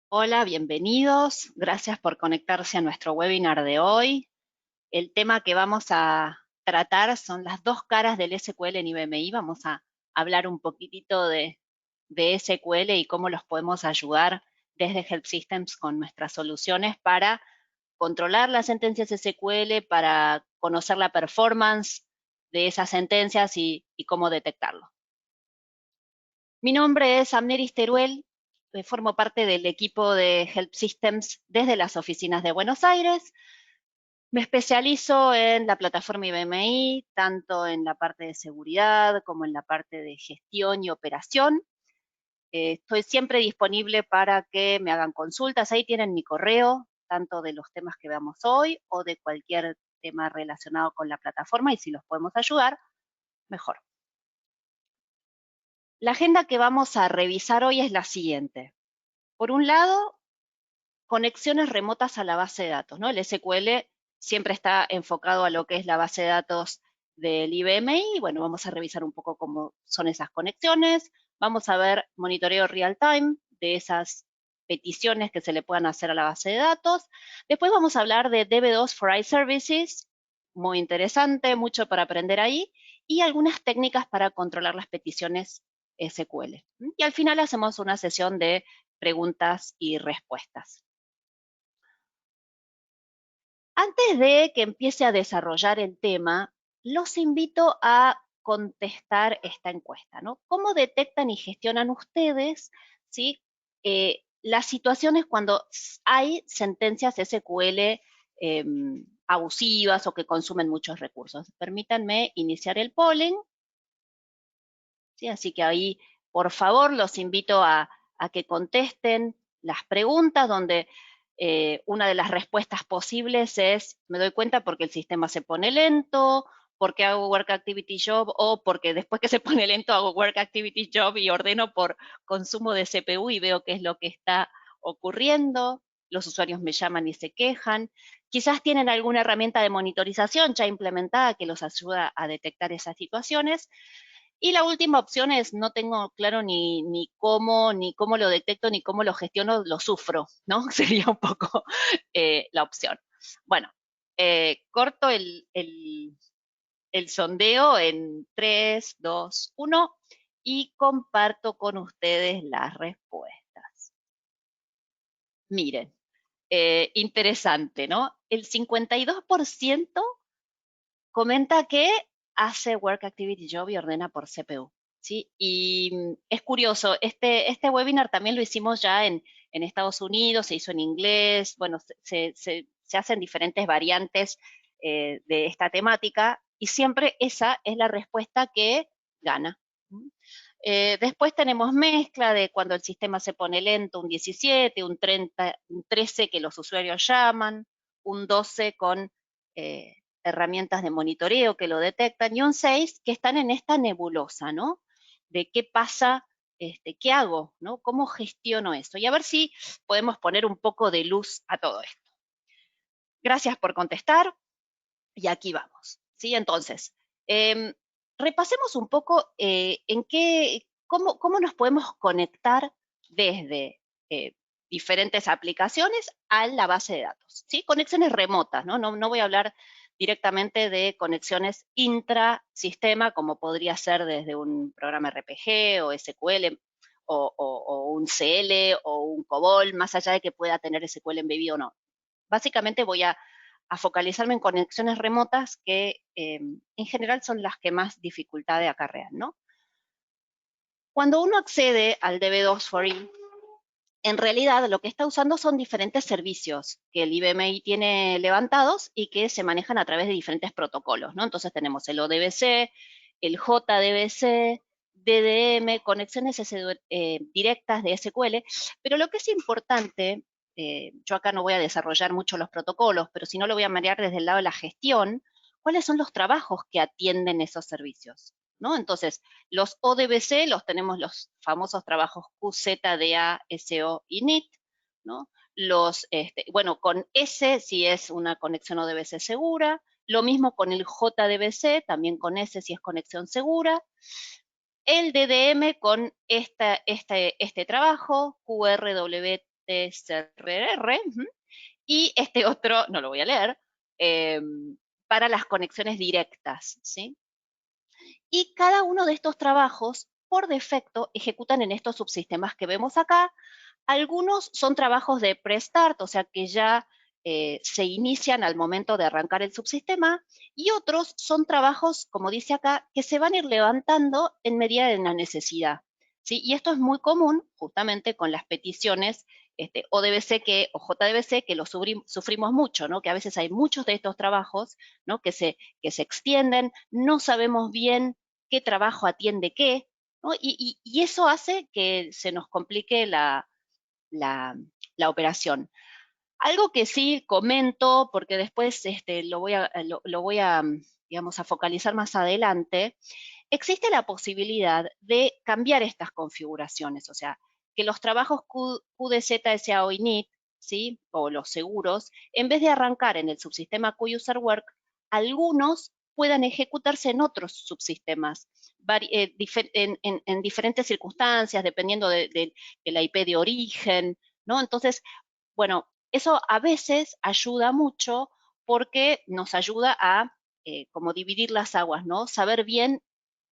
Hola, bienvenidos. Gracias por conectarse a nuestro webinar de hoy. El tema que vamos a tratar son las dos caras del SQL en IBMI. Vamos a hablar un poquitito de SQL y cómo los podemos ayudar desde Help Systems con nuestras soluciones para controlar las sentencias SQL, para conocer la performance de esas sentencias y cómo detectarlo. Mi nombre es Amneris Teruel, formo parte del equipo de Help Systems desde las oficinas de Buenos Aires. Me especializo en la plataforma IBMI, tanto en la parte de seguridad como en la parte de gestión y operación. Estoy siempre disponible para que me hagan consultas. Ahí tienen mi correo, tanto de los temas que veamos hoy o de cualquier tema relacionado con la plataforma, y si los podemos ayudar, mejor. La agenda que vamos a revisar hoy es la siguiente. Por un lado, conexiones remotas a la base de datos, ¿no? El SQL siempre está enfocado a lo que es la base de datos del IBMI. Bueno, vamos a revisar un poco cómo son esas conexiones. Vamos a ver monitoreo real time de esas peticiones que se le puedan hacer a la base de datos. Después vamos a hablar de DB2 for iServices, muy interesante, mucho para aprender ahí, y algunas técnicas para controlar las peticiones SQL. Y al final hacemos una sesión de preguntas y respuestas. Antes de que empiece a desarrollar el tema, los invito a contestar esta encuesta, ¿no? ¿Cómo detectan y gestionan ustedes, ¿sí? Las situaciones cuando hay sentencias SQL abusivas o que consumen muchos recursos? Permítanme iniciar el polling, ¿sí? Así que ahí, por favor, los invito a que contesten las preguntas donde una de las respuestas posibles es: me doy cuenta porque el sistema se pone lento, porque hago Work Activity Job, o porque después que se pone lento hago Work Activity Job y ordeno por consumo de CPU y veo qué es lo que está ocurriendo. Los usuarios me llaman y se quejan. Quizás tienen alguna herramienta de monitorización ya implementada que los ayuda a detectar esas situaciones. Y la última opción es: no tengo claro ni cómo lo detecto, ni cómo lo gestiono, lo sufro, ¿no? Sería un poco la opción. Bueno, corto el sondeo en 3, 2, 1 y comparto con ustedes las respuestas. Miren, interesante, ¿no? El 52% comenta que hace Work Activity Job y ordena por CPU, ¿sí? Y es curioso, este webinar también lo hicimos ya en Estados Unidos, se hizo en inglés, bueno, se hacen diferentes variantes de esta temática y siempre esa es la respuesta que gana. Después tenemos mezcla de cuando el sistema se pone lento, un 17, un 30, un 13 que los usuarios llaman, un 12 con herramientas de monitoreo que lo detectan, y un 6 que están en esta nebulosa, ¿no? De qué pasa, qué hago, ¿no? ¿Cómo gestiono esto? Y a ver si podemos poner un poco de luz a todo esto. Gracias por contestar y aquí vamos, ¿sí? Entonces, repasemos un poco cómo nos podemos conectar desde diferentes aplicaciones a la base de datos, ¿sí? Conexiones remotas, ¿no? No voy a hablar directamente de conexiones intrasistema, como podría ser desde un programa RPG o SQL o un CL o un COBOL, más allá de que pueda tener SQL embebido o no. Básicamente voy a focalizarme en conexiones remotas que en general son las que más dificultad acarrean, ¿no? Cuando uno accede al DB2 for I, en realidad lo que está usando son diferentes servicios que el IBMI tiene levantados y que se manejan a través de diferentes protocolos, ¿no? Entonces tenemos el ODBC, el JDBC, DDM, conexiones directas de SQL, pero lo que es importante, yo acá no voy a desarrollar mucho los protocolos, pero si no lo voy a marear desde el lado de la gestión, ¿cuáles son los trabajos que atienden esos servicios? ¿No? Entonces, los ODBC los tenemos los famosos trabajos QZDA, SO y NIT, ¿no? Bueno, con S si es una conexión ODBC segura, lo mismo con el JDBC, también con S si es conexión segura, el DDM con este trabajo, QRW TCRR, y este otro, no lo voy a leer, para las conexiones directas, ¿sí? Y cada uno de estos trabajos, por defecto, ejecutan en estos subsistemas que vemos acá. Algunos son trabajos de pre-start, o sea que ya se inician al momento de arrancar el subsistema, y otros son trabajos, como dice acá, que se van a ir levantando en medida de la necesidad, ¿sí? Y esto es muy común justamente con las peticiones ODBC o JDBC, que lo sufrimos mucho, ¿no? Que a veces hay muchos de estos trabajos, ¿no? Que se extienden, no sabemos bien qué trabajo atiende qué, ¿no? Y eso hace que se nos complique la, la operación. Algo que sí comento, porque después lo voy a, digamos, a focalizar más adelante, existe la posibilidad de cambiar estas configuraciones, o sea, que los trabajos QDZ, SA o init, ¿sí? O los seguros, en vez de arrancar en el subsistema QUSERWork, algunos puedan ejecutarse en otros subsistemas, en diferentes circunstancias, dependiendo de la IP de origen, ¿no? Entonces, bueno, eso a veces ayuda mucho porque nos ayuda a como dividir las aguas, ¿no? Saber bien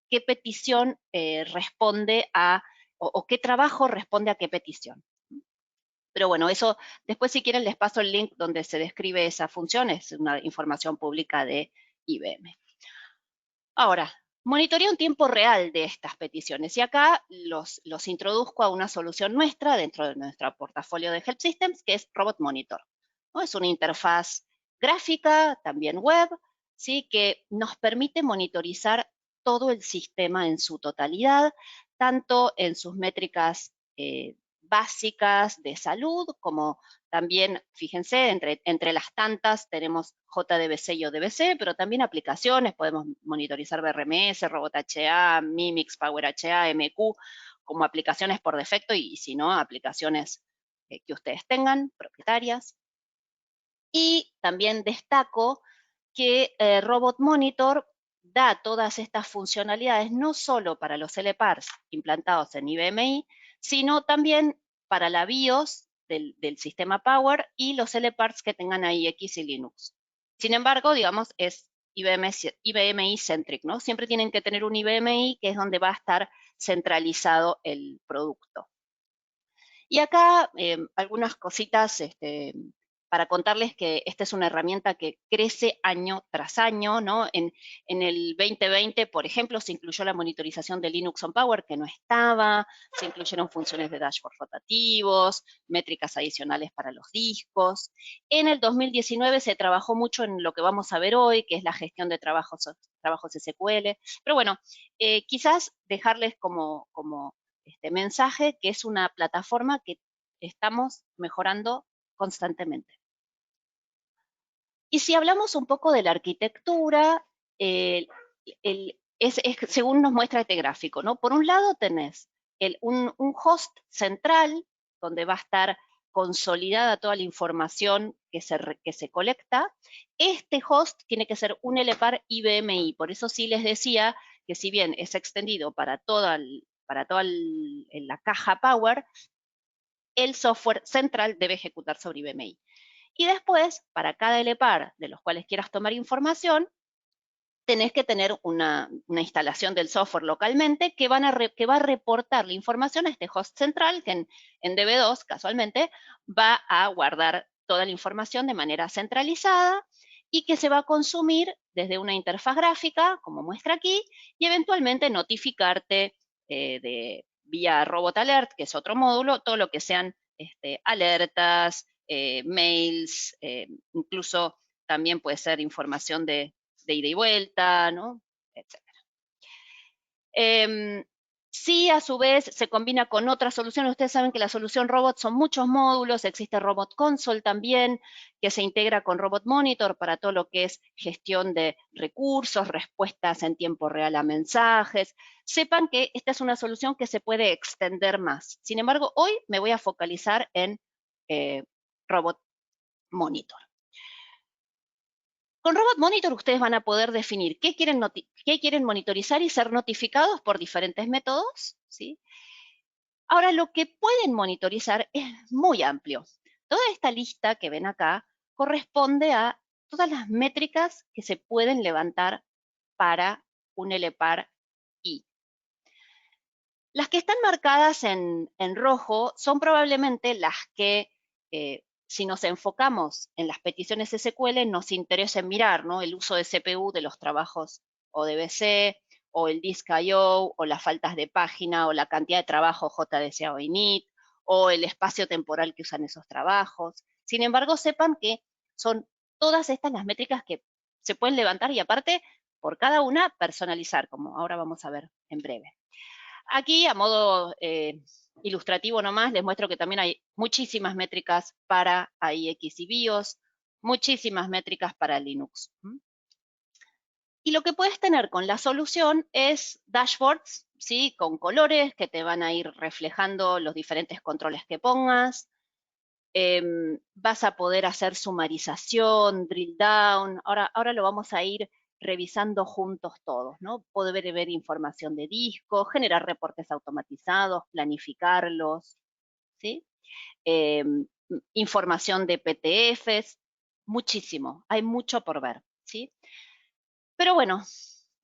qué petición responde o qué trabajo responde a qué petición. Pero bueno, eso después si quieren les paso el link donde se describe esa función, es una información pública de IBM. Ahora, monitoreo en tiempo real de estas peticiones y acá los introduzco a una solución nuestra dentro de nuestro portafolio de Help Systems, que es Robot Monitor, ¿no? Es una interfaz gráfica, también web, ¿sí? Que nos permite monitorizar todo el sistema en su totalidad, tanto en sus métricas básicas de salud, como también, fíjense, entre las tantas tenemos JDBC y ODBC, pero también aplicaciones, podemos monitorizar BRMS, RobotHA, Mimix, PowerHA, MQ, como aplicaciones por defecto y si no, aplicaciones que ustedes tengan, propietarias. Y también destaco que Robot Monitor da todas estas funcionalidades no solo para los LPARs implantados en IBMI, sino también para la BIOS del sistema Power y los LPARs que tengan AIX y Linux. Sin embargo, digamos, es IBMI centric, ¿no? Siempre tienen que tener un IBMI que es donde va a estar centralizado el producto. Y acá algunas cositas para contarles que esta es una herramienta que crece año tras año, ¿no? En el 2020, por ejemplo, se incluyó la monitorización de Linux on Power, que no estaba, se incluyeron funciones de dashboard rotativos, métricas adicionales para los discos. En el 2019 se trabajó mucho en lo que vamos a ver hoy, que es la gestión de trabajos SQL. Pero bueno, quizás dejarles como este mensaje que es una plataforma que estamos mejorando constantemente. Y si hablamos un poco de la arquitectura, según nos muestra este gráfico, ¿no? Por un lado tenés un host central donde va a estar consolidada toda la información que se colecta. Este host tiene que ser un LPAR IBMI, por eso sí les decía que si bien es extendido para toda la caja Power, el software central debe ejecutar sobre IBMI. Y después, para cada LPAR de los cuales quieras tomar información, tenés que tener una instalación del software localmente que va a reportar la información a este host central que en DB2, casualmente, va a guardar toda la información de manera centralizada y que se va a consumir desde una interfaz gráfica, como muestra aquí, y eventualmente notificarte vía Robot Alert, que es otro módulo, todo lo que sean alertas, mails, incluso también puede ser información de ida y vuelta, ¿no? Etcétera. Sí, a su vez, se combina con otras soluciones. Ustedes saben que la solución Robot son muchos módulos. Existe Robot Console también, que se integra con Robot Monitor para todo lo que es gestión de recursos, respuestas en tiempo real a mensajes. Sepan que esta es una solución que se puede extender más. Sin embargo, hoy me voy a focalizar en Robot Monitor. Con Robot Monitor ustedes van a poder definir qué quieren monitorizar y ser notificados por diferentes métodos, ¿sí? Ahora, lo que pueden monitorizar es muy amplio. Toda esta lista que ven acá corresponde a todas las métricas que se pueden levantar para un LPAR I. Las que están marcadas en rojo son probablemente las que, si nos enfocamos en las peticiones SQL, nos interesa mirar, ¿no? El uso de CPU de los trabajos ODBC, o el disk I/O, o las faltas de página, o la cantidad de trabajo JDC o init, o el espacio temporal que usan esos trabajos. Sin embargo, sepan que son todas estas las métricas que se pueden levantar y aparte, por cada una, personalizar, como ahora vamos a ver en breve. Aquí, a modo ilustrativo nomás, les muestro que también hay muchísimas métricas para AIX y BIOS, muchísimas métricas para Linux. Y lo que puedes tener con la solución es dashboards, ¿sí? Con colores que te van a ir reflejando los diferentes controles que pongas. Vas a poder hacer sumarización, drill down. Ahora lo vamos a ir revisando juntos todos, ¿no? Poder ver información de disco, generar reportes automatizados, planificarlos, ¿sí? Información de PTFs, muchísimo, hay mucho por ver, ¿sí? Pero bueno,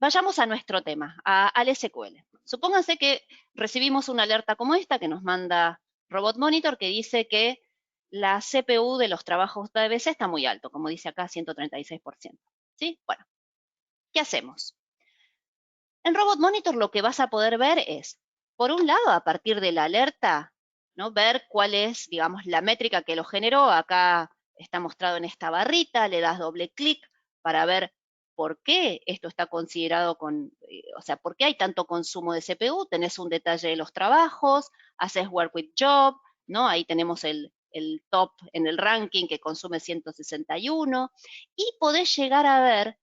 vayamos a nuestro tema, al SQL. Supónganse que recibimos una alerta como esta que nos manda Robot Monitor que dice que la CPU de los trabajos de ABC está muy alto, como dice acá, 136%. ¿Sí? Bueno, ¿qué hacemos? En Robot Monitor lo que vas a poder ver es, por un lado, a partir de la alerta, ¿no? Ver cuál es, digamos, la métrica que lo generó. Acá está mostrado en esta barrita, le das doble clic para ver por qué esto está considerado o sea, por qué hay tanto consumo de CPU. Tenés un detalle de los trabajos, haces Work with Job, ¿no? Ahí tenemos el top en el ranking que consume 161 y podés llegar a ver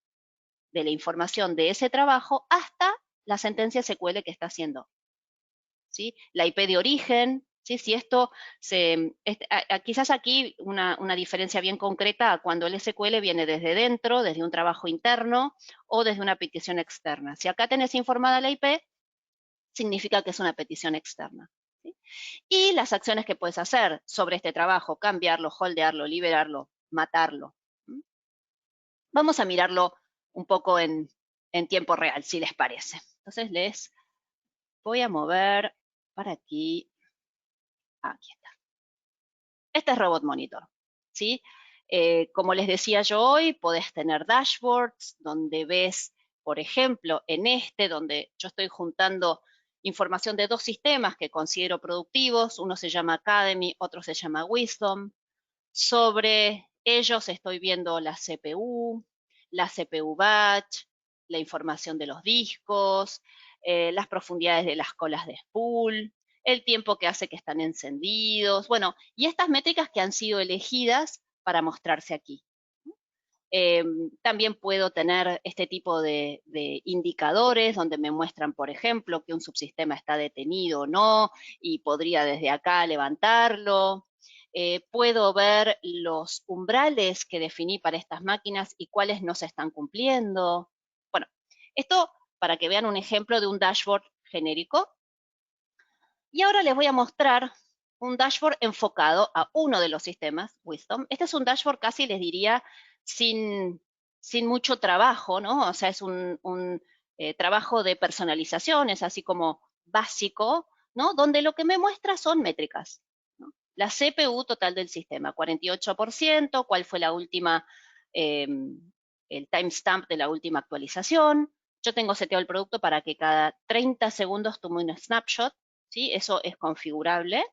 de la información de ese trabajo hasta la sentencia SQL que está haciendo, ¿sí? La IP de origen, ¿sí? Si esto quizás aquí una diferencia bien concreta a cuando el SQL viene desde dentro, desde un trabajo interno o desde una petición externa. Si acá tenés informada la IP, significa que es una petición externa. ¿Sí? Y las acciones que puedes hacer sobre este trabajo, cambiarlo, holdearlo, liberarlo, matarlo. Vamos a mirarlo un poco en tiempo real, si les parece. Entonces les voy a mover para aquí. Aquí está. Este es Robot Monitor, ¿sí? Como les decía yo hoy, podés tener dashboards donde ves, por ejemplo, en donde yo estoy juntando información de dos sistemas que considero productivos. Uno se llama Academy, otro se llama Wisdom. Sobre ellos estoy viendo la CPU batch, la información de los discos, las profundidades de las colas de spool, el tiempo que hace que están encendidos, bueno, y estas métricas que han sido elegidas para mostrarse aquí. También puedo tener este tipo de indicadores donde me muestran, por ejemplo, que un subsistema está detenido o no y podría desde acá levantarlo. Puedo ver los umbrales que definí para estas máquinas y cuáles no se están cumpliendo. Bueno, esto para que vean un ejemplo de un dashboard genérico. Y ahora les voy a mostrar un dashboard enfocado a uno de los sistemas, Wisdom. Este es un dashboard casi, les diría, sin mucho trabajo, ¿no? O sea, es un trabajo de personalización, es así como básico, ¿no? Donde lo que me muestra son métricas, ¿no? La CPU total del sistema, 48%, cuál fue la última, el timestamp de la última actualización. Yo tengo seteado el producto para que cada 30 segundos tome un snapshot, ¿sí? Eso es configurable,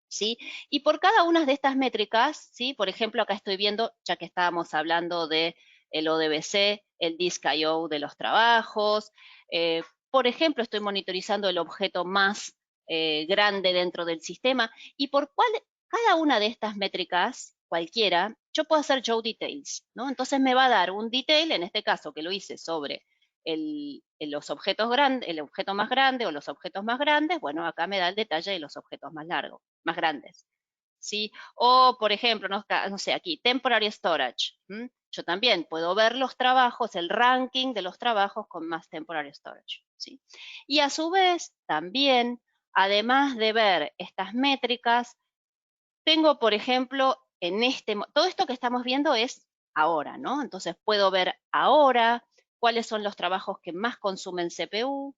¿sí? Y por cada una de estas métricas, ¿sí? Por ejemplo, acá estoy viendo, ya que estábamos hablando de el ODBC, el disk I/O de los trabajos. Por ejemplo, estoy monitorizando el objeto más grande dentro del sistema y por cada una de estas métricas, cualquiera, yo puedo hacer show details, ¿no? Entonces me va a dar un detail, en este caso que lo hice sobre los objetos grandes, el objeto más grande o los objetos más grandes, bueno, acá me da el detalle de los objetos más largos, más grandes, ¿sí? O, por ejemplo, no sé, aquí, temporary storage. Yo también puedo ver los trabajos, el ranking de los trabajos con más temporary storage, ¿sí? Y a su vez, también además de ver estas métricas, tengo, por ejemplo, todo esto que estamos viendo es ahora, ¿no? Entonces puedo ver ahora cuáles son los trabajos que más consumen CPU,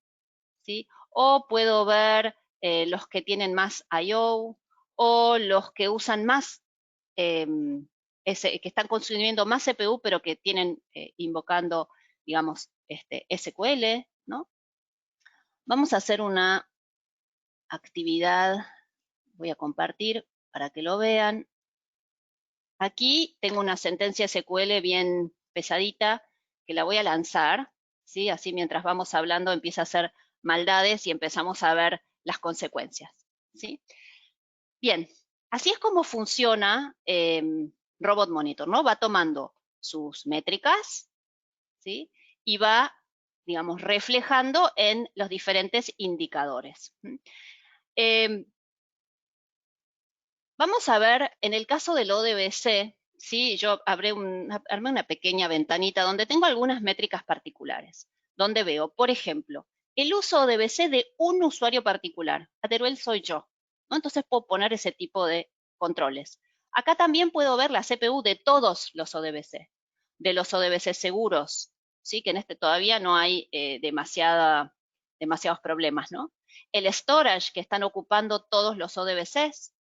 ¿sí? O puedo ver los que tienen más I/O o los que usan más, que están consumiendo más CPU, pero que tienen invocando, digamos, SQL, ¿no? Vamos a hacer una actividad, voy a compartir para que lo vean. Aquí tengo una sentencia SQL bien pesadita que la voy a lanzar, ¿sí? Así mientras vamos hablando empieza a hacer maldades y empezamos a ver las consecuencias, ¿sí? Bien, así es como funciona Robot Monitor, ¿no? Va tomando sus métricas, ¿sí? Y va, digamos, reflejando en los diferentes indicadores. Vamos a ver, en el caso del ODBC, ¿sí? Yo armé una pequeña ventanita donde tengo algunas métricas particulares, donde veo, por ejemplo, el uso ODBC de un usuario particular. Teruel soy yo, ¿no? Entonces puedo poner ese tipo de controles. Acá también puedo ver la CPU de todos los ODBC, de los ODBC seguros, ¿sí? Que en este todavía no hay demasiados problemas, ¿no? El storage que están ocupando todos los ODBCs,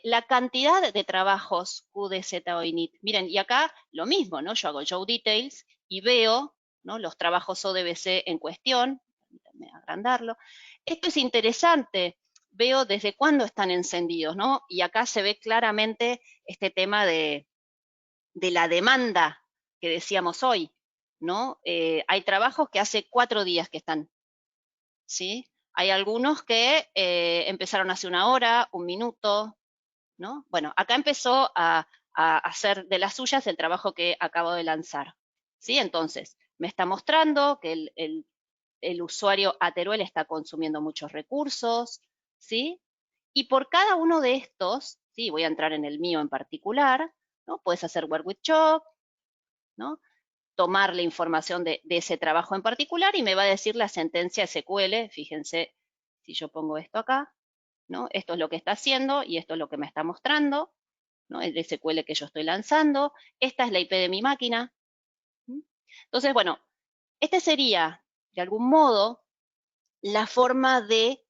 la cantidad de trabajos QDZ o init. Miren, y acá lo mismo, ¿no? Yo hago show details y veo, ¿no? Los trabajos ODBC en cuestión. Permítanme agrandarlo. Esto es interesante. Veo desde cuándo están encendidos, ¿no? Y acá se ve claramente este tema de la demanda que decíamos hoy, ¿no? Hay trabajos que hace 4 días que están, ¿sí? Hay algunos que empezaron hace 1 hora, 1 minuto, ¿no? Bueno, acá empezó a hacer de las suyas el trabajo que acabo de lanzar, ¿sí? Entonces, me está mostrando que el usuario Teruel está consumiendo muchos recursos, ¿sí? Y por cada uno de estos, ¿sí? Voy a entrar en el mío en particular, ¿no? Puedes hacer work with job, ¿no? Tomar la información de ese trabajo en particular y me va a decir la sentencia SQL, fíjense si yo pongo esto acá, ¿no? Esto es lo que está haciendo y esto es lo que me está mostrando, ¿no? El SQL que yo estoy lanzando, esta es la IP de mi máquina. Entonces, bueno, este sería, de algún modo, la forma de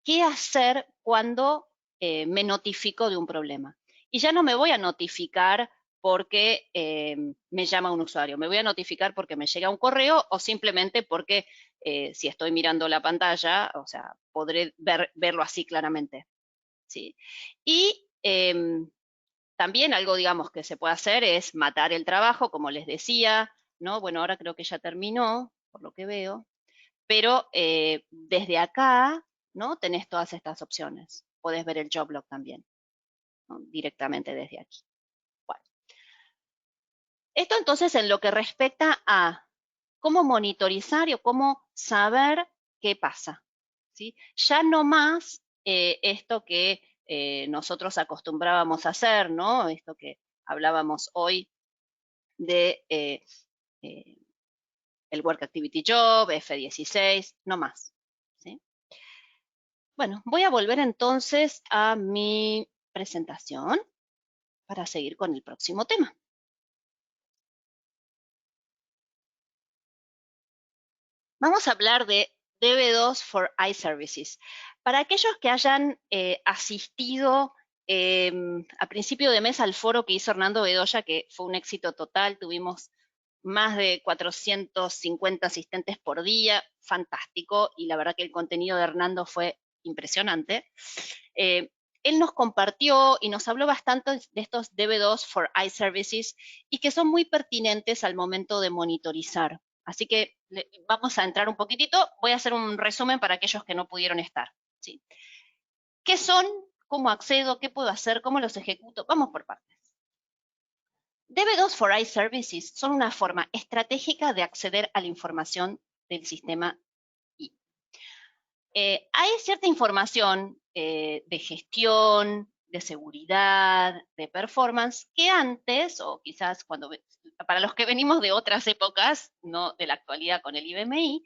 qué hacer cuando me notifico de un problema. Y ya no me voy a notificar porque me llama un usuario, me voy a notificar porque me llega un correo o simplemente porque si estoy mirando la pantalla, o sea, podré verlo así claramente, ¿sí? Y también algo, digamos, que se puede hacer es matar el trabajo, como les decía, ¿no? Bueno, ahora creo que ya terminó, por lo que veo, pero desde acá, ¿no? Tenés todas estas opciones. Podés ver el job log también, ¿no? Directamente desde aquí. Bueno, esto entonces en lo que respecta a cómo monitorizar o cómo saber qué pasa, ¿sí? Ya no más esto que nosotros acostumbrábamos a hacer, ¿no? Esto que hablábamos hoy de el Work Activity Job, F16, no más, ¿sí? Bueno, voy a volver entonces a mi presentación para seguir con el próximo tema. Vamos a hablar de DB2 for iServices. Para aquellos que hayan asistido a principio de mes al foro que hizo Hernando Bedoya, que fue un éxito total, tuvimos más de 450 asistentes por día, fantástico, y la verdad que el contenido de Hernando fue impresionante. Él nos compartió y nos habló bastante de estos DB2 for iServices y que son muy pertinentes al momento de monitorizar. Así que vamos a entrar un poquitito. Voy a hacer un resumen para aquellos que no pudieron estar, ¿sí? ¿Qué son? ¿Cómo accedo? ¿Qué puedo hacer? ¿Cómo los ejecuto? Vamos por partes. DB2 for iServices son una forma estratégica de acceder a la información del sistema I. Hay cierta información de gestión, de seguridad, de performance, que antes, o quizás para los que venimos de otras épocas, no de la actualidad con el IBMI,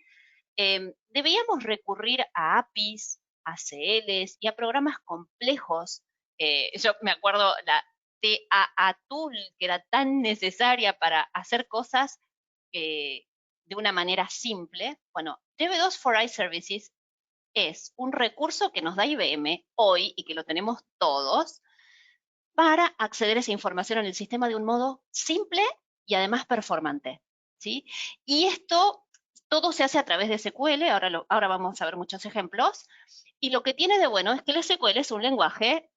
Deberíamos recurrir a APIs, a ACLs y a programas complejos. Yo me acuerdo la TAA Tool, que era tan necesaria para hacer cosas de una manera simple. Bueno, DB2 for iServices es un recurso que nos da IBM hoy y que lo tenemos todos para acceder a esa información en el sistema de un modo simple y además performante, ¿sí? Y esto todo se hace a través de SQL, ahora vamos a ver muchos ejemplos, y lo que tiene de bueno es que el SQL es un lenguaje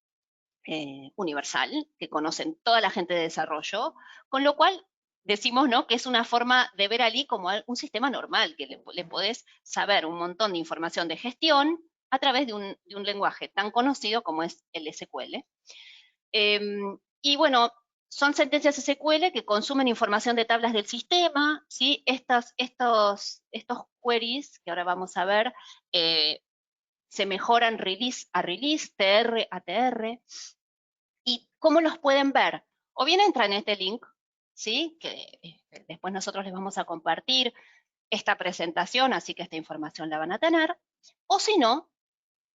universal, que conocen toda la gente de desarrollo, con lo cual decimos, ¿no?, que es una forma de ver allí como un sistema normal, que le podés saber un montón de información de gestión a través de un lenguaje tan conocido como es el SQL. Y bueno, son sentencias SQL que consumen información de tablas del sistema, ¿sí? Estos queries que ahora vamos a ver se mejoran release a release, TR a TR. ¿Y cómo los pueden ver? O bien entran en este link, ¿sí? Que después nosotros les vamos a compartir esta presentación, así que esta información la van a tener. O si no,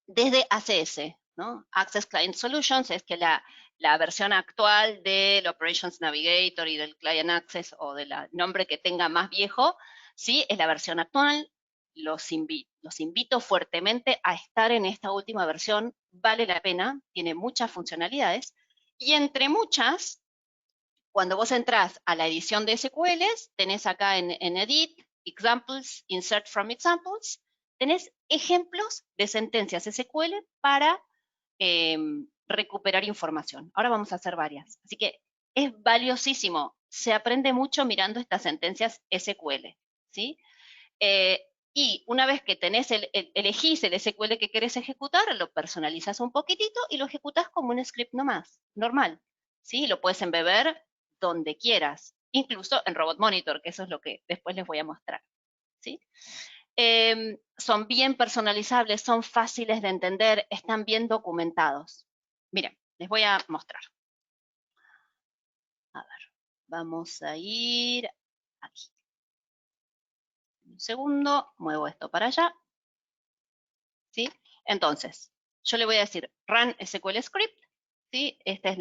desde ACS, ¿no? Access Client Solutions, es que la versión actual del Operations Navigator y del Client Access, o del nombre que tenga más viejo, ¿sí? Es la versión actual. Los invito fuertemente a estar en esta última versión, vale la pena, tiene muchas funcionalidades, y entre muchas, cuando vos entrás a la edición de SQLs, tenés acá en Edit, Examples, Insert from Examples, tenés ejemplos de sentencias SQL para recuperar información. Ahora vamos a hacer varias. Así que es valiosísimo. Se aprende mucho mirando estas sentencias SQL, ¿sí? Y una vez que elegís el SQL que querés ejecutar, lo personalizas un poquitito y lo ejecutas como un script nomás, normal, ¿sí? Lo puedes embeber donde quieras, incluso en Robot Monitor, que eso es lo que después les voy a mostrar, ¿sí? Son bien personalizables, son fáciles de entender, están bien documentados. Miren, les voy a mostrar. A ver, vamos a ir aquí. Un segundo, muevo esto para allá. ¿Sí? Entonces, yo le voy a decir run SQL script, ¿sí? Este es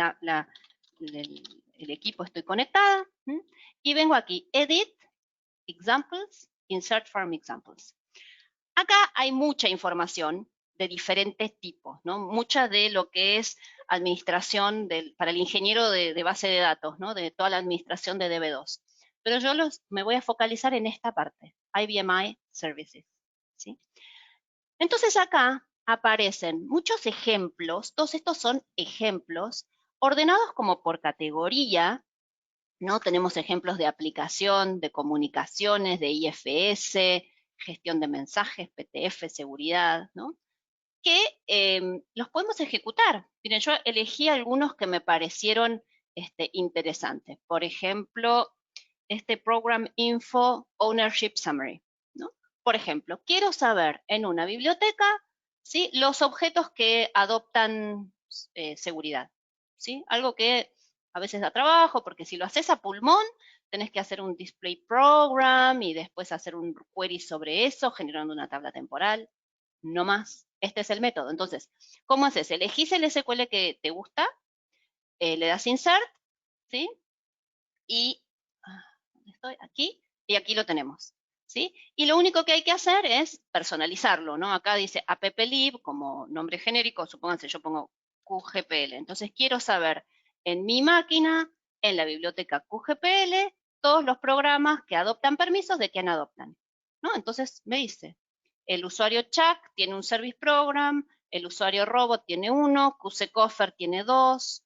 el equipo, estoy conectada, ¿sí? Y vengo aquí, edit, examples, insert from examples. Acá hay mucha información de diferentes tipos, ¿no? Mucha de lo que es administración para el ingeniero de base de datos, ¿no? De toda la administración de DB2. Pero yo me voy a focalizar en esta parte, IBMI Services, ¿sí? Entonces acá aparecen muchos ejemplos, todos estos son ejemplos ordenados como por categoría, ¿no? Tenemos ejemplos de aplicación, de comunicaciones, de IFS, gestión de mensajes, PTF, seguridad, ¿no? Que los podemos ejecutar. Miren, yo elegí algunos que me parecieron interesantes. Por ejemplo, este Program Info Ownership Summary, ¿no? Por ejemplo, quiero saber en una biblioteca, ¿sí?, los objetos que adoptan seguridad, ¿sí? Algo que a veces da trabajo, porque si lo haces a pulmón, tenés que hacer un display program y después hacer un query sobre eso, generando una tabla temporal. No más. Este es el método. Entonces, ¿cómo haces? Elegís el SQL que te gusta, le das insert, ¿sí? Y estoy aquí, y aquí lo tenemos, ¿sí? Y lo único que hay que hacer es personalizarlo, ¿no? Acá dice applib como nombre genérico, supónganse yo pongo QGPL. Entonces quiero saber en mi máquina, en la biblioteca QGPL, todos los programas que adoptan permisos, de quién adoptan, ¿no? Entonces me dice, el usuario Chuck tiene un service program, el usuario robot tiene uno, QCoffer tiene dos.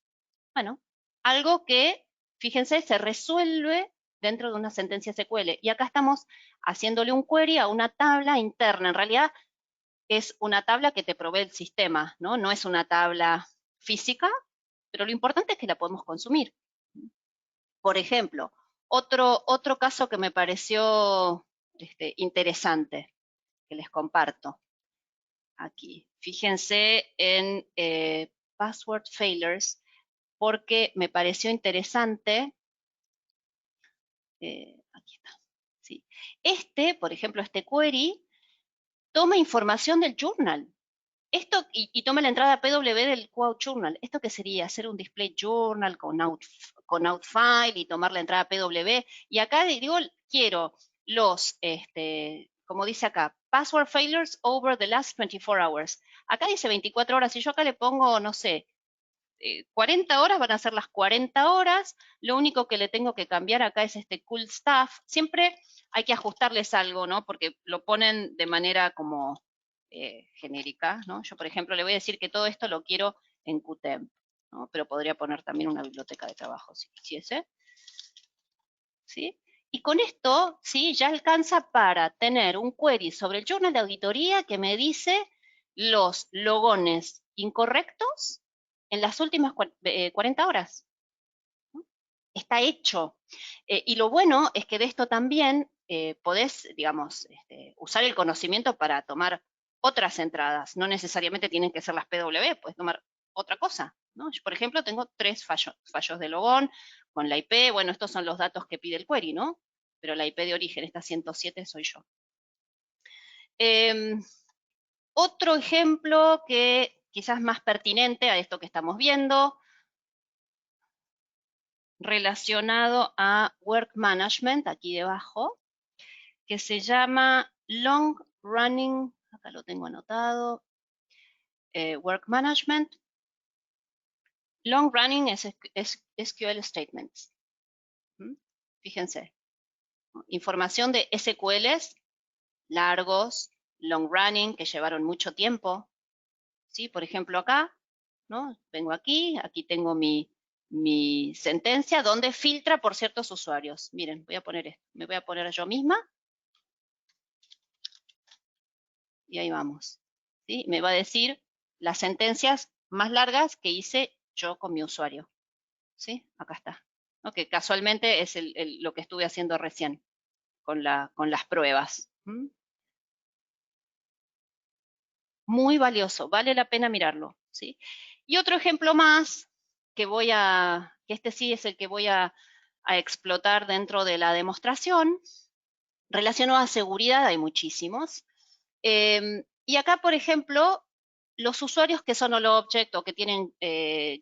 Bueno, algo que, fíjense, se resuelve dentro de una sentencia SQL. Y acá estamos haciéndole un query a una tabla interna. En realidad es una tabla que te provee el sistema, ¿no? No es una tabla física, pero lo importante es que la podemos consumir. Por ejemplo, otro caso que me pareció interesante, que les comparto. Aquí, fíjense en password failures, porque me pareció interesante. Aquí está. Sí. Por ejemplo, este query toma información del journal. Esto, y toma la entrada PW del quote journal. ¿Esto qué sería? Hacer un display journal con out file y tomar la entrada PW. Y acá digo, quiero los, como dice acá, password failures over the last 24 hours. Acá dice 24 horas y yo acá le pongo, no sé, 40 horas, van a ser las 40 horas. Lo único que le tengo que cambiar acá es este cool stuff. Siempre hay que ajustarles algo, ¿no? Porque lo ponen de manera como genérica, ¿no? Yo, por ejemplo, le voy a decir que todo esto lo quiero en Qtemp, ¿no? Pero podría poner también una biblioteca de trabajo, si quisiese. ¿Sí? Y con esto, ¿sí? Ya alcanza para tener un query sobre el journal de auditoría que me dice los logones incorrectos en las últimas 40 horas. Está hecho. Y lo bueno es que de esto también podés, digamos, usar el conocimiento para tomar otras entradas. No necesariamente tienen que ser las PW, puedes tomar otra cosa, ¿no? Yo, por ejemplo, tengo 3 fallos de logón con la IP. Bueno, estos son los datos que pide el query, ¿no? Pero la IP de origen, esta 107, soy yo. Otro ejemplo que quizás más pertinente a esto que estamos viendo, relacionado a Work Management, aquí debajo, que se llama Long Running, acá lo tengo anotado, Work Management, Long Running SQL Statements. Fíjense, información de SQLs largos, long running, que llevaron mucho tiempo. ¿Sí? Por ejemplo, acá, ¿no? Vengo aquí tengo mi sentencia donde filtra por ciertos usuarios. Miren, voy a poner esto, me voy a poner yo misma. Y ahí vamos. ¿Sí? Me va a decir las sentencias más largas que hice yo con mi usuario. ¿Sí? Acá está. ¿No? Que casualmente es lo que estuve haciendo recién con las pruebas. Muy valioso, vale la pena mirarlo. ¿Sí? Y otro ejemplo más que que este sí es el que voy a explotar dentro de la demostración, relacionado a seguridad, hay muchísimos. Y acá, por ejemplo, los usuarios que son all object o que tienen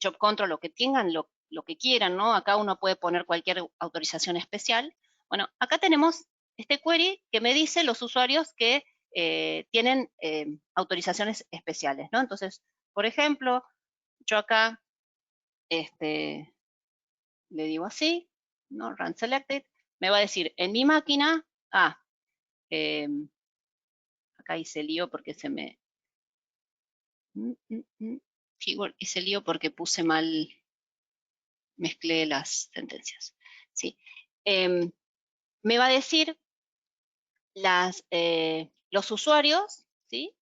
job control o que tengan lo que quieran, ¿no? Acá uno puede poner cualquier autorización especial. Bueno, acá tenemos este query que me dice los usuarios que tienen autorizaciones especiales, ¿no? Entonces, por ejemplo, yo acá le digo así, ¿no? Run selected, me va a decir en mi máquina, acá hice lío porque se me... hice lío porque puse mal, mezclé las sentencias. ¿Sí? Me va a decir los usuarios, ¿sí?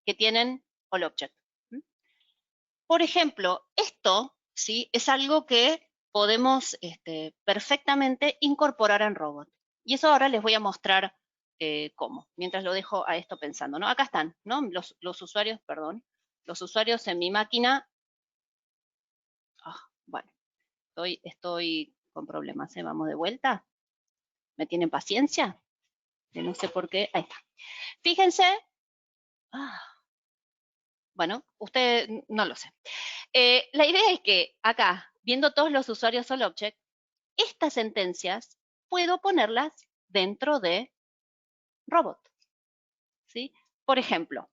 Que tienen all object. Por ejemplo, esto, ¿sí? Es algo que podemos perfectamente incorporar en Robot. Y eso ahora les voy a mostrar cómo, mientras lo dejo a esto pensando, ¿no? Acá están, ¿no? Los usuarios, perdón, los usuarios en mi máquina. Bueno, estoy con problemas, ¿eh? Vamos de vuelta. ¿Me tienen paciencia? Que no sé por qué. Ahí está. Fíjense. Bueno, usted no lo sé. La idea es que acá, viendo todos los usuarios all object, estas sentencias puedo ponerlas dentro de robot. ¿Sí? Por ejemplo,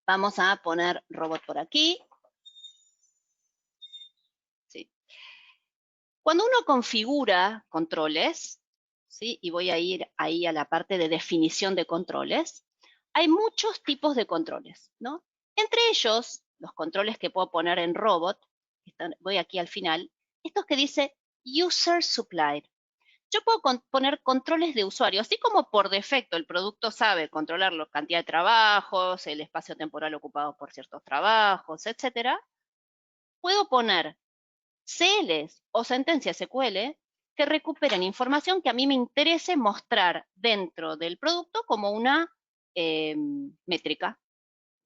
vamos a poner robot por aquí. ¿Sí? Cuando uno configura controles, ¿sí? Y voy a ir ahí a la parte de definición de controles, hay muchos tipos de controles, ¿no? Entre ellos, los controles que puedo poner en robot, voy aquí al final, estos que dice user supplied. Yo puedo poner controles de usuario, así como por defecto el producto sabe controlar la cantidad de trabajos, el espacio temporal ocupado por ciertos trabajos, etcétera. Puedo poner CLs o sentencias SQL que recuperen información que a mí me interese mostrar dentro del producto como una métrica,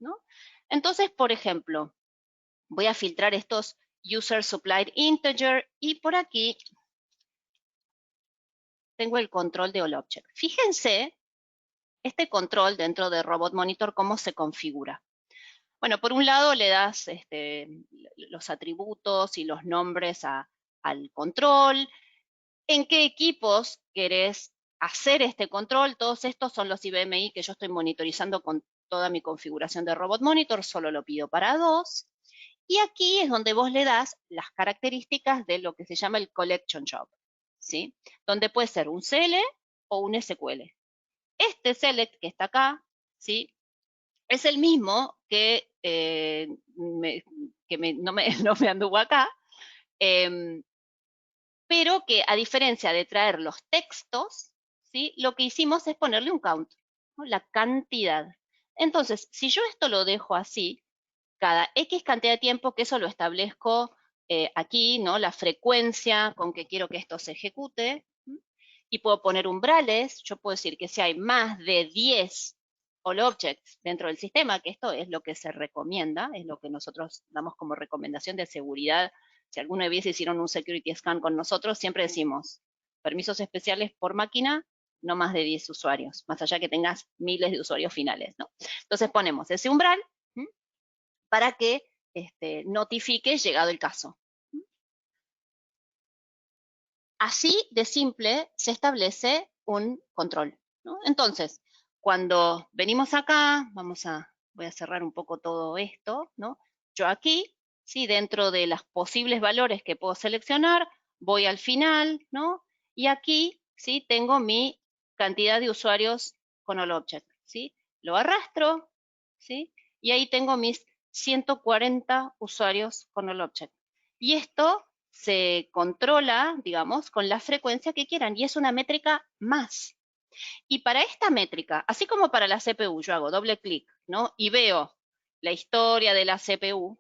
¿no? Entonces, por ejemplo, voy a filtrar estos user supplied integer y por aquí tengo el control de all object. Fíjense este control dentro de Robot Monitor, ¿cómo se configura? Bueno, por un lado le das los atributos y los nombres al control, en qué equipos querés hacer este control. Todos estos son los IBMI que yo estoy monitorizando con toda mi configuración de Robot Monitor, solo lo pido para 2. Y aquí es donde vos le das las características de lo que se llama el collection job, ¿sí? Donde puede ser un CL o un SQL. Este select que está acá, ¿sí? Es el mismo que, no me anduvo acá, pero que a diferencia de traer los textos, ¿sí? Lo que hicimos es ponerle un count, ¿no? La cantidad. Entonces, si yo esto lo dejo así, cada X cantidad de tiempo, que eso lo establezco aquí, ¿no? La frecuencia con que quiero que esto se ejecute, y puedo poner umbrales. Yo puedo decir que si hay más de 10 all objects dentro del sistema, que esto es lo que se recomienda, es lo que nosotros damos como recomendación de seguridad. Si alguna vez hicieron un security scan con nosotros, siempre decimos permisos especiales por máquina, no más de 10 usuarios, más allá que tengas miles de usuarios finales, ¿no? Entonces ponemos ese umbral para que notifique llegado el caso. Así de simple se establece un control, ¿no? Entonces, cuando venimos acá, voy a cerrar un poco todo esto, ¿no? Yo aquí, ¿sí? Dentro de los posibles valores que puedo seleccionar, voy al final, ¿no? Y aquí, ¿sí? Tengo mi cantidad de usuarios con all object, ¿sí? Lo arrastro, ¿sí? Y ahí tengo mis 140 usuarios con all object. Y esto se controla, digamos, con la frecuencia que quieran y es una métrica más. Y para esta métrica, así como para la CPU, yo hago doble clic, ¿no? Y veo la historia de la CPU,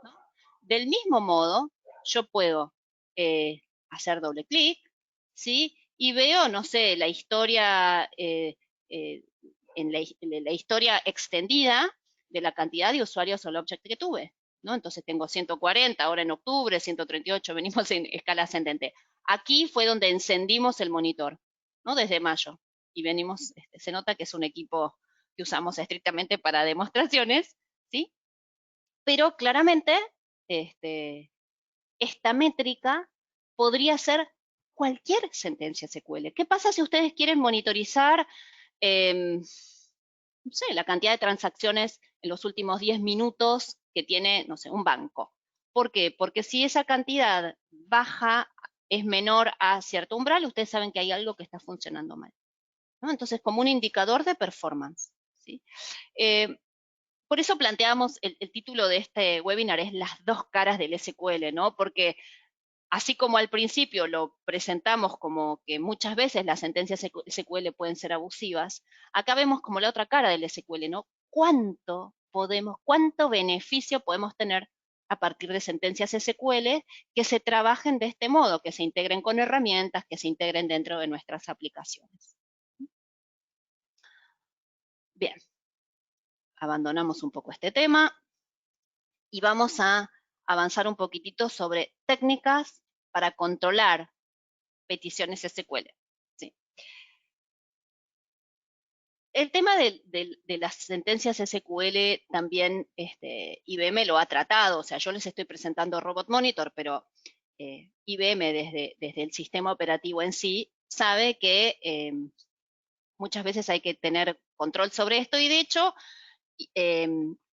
¿no? Del mismo modo, yo puedo hacer doble clic, ¿sí? Y veo, no sé, la historia, en la historia extendida de la cantidad de usuarios o object que tuve, ¿no? Entonces tengo 140, ahora en octubre, 138, venimos en escala ascendente. Aquí fue donde encendimos el monitor, ¿no? Desde mayo. Y venimos, se nota que es un equipo que usamos estrictamente para demostraciones, ¿sí? Pero claramente, esta métrica podría ser cualquier sentencia SQL. ¿Qué pasa si ustedes quieren monitorizar, no sé, la cantidad de transacciones en los últimos 10 minutos que tiene, no sé, un banco? ¿Por qué? Porque si esa cantidad baja, es menor a cierto umbral, ustedes saben que hay algo que está funcionando mal, ¿no? Entonces, como un indicador de performance, ¿sí? Por eso planteamos el título de este webinar, es las dos caras del SQL, ¿no? Porque así como al principio lo presentamos como que muchas veces las sentencias SQL pueden ser abusivas, acá vemos como la otra cara del SQL, ¿no? Cuánto beneficio podemos tener a partir de sentencias SQL que se trabajen de este modo, que se integren con herramientas, que se integren dentro de nuestras aplicaciones. Bien, abandonamos un poco este tema y vamos a avanzar un poquitito sobre técnicas para controlar peticiones SQL. ¿Sí? El tema de las sentencias SQL también IBM lo ha tratado, o sea, yo les estoy presentando Robot Monitor, pero IBM desde el sistema operativo en sí sabe que muchas veces hay que tener control sobre esto y de hecho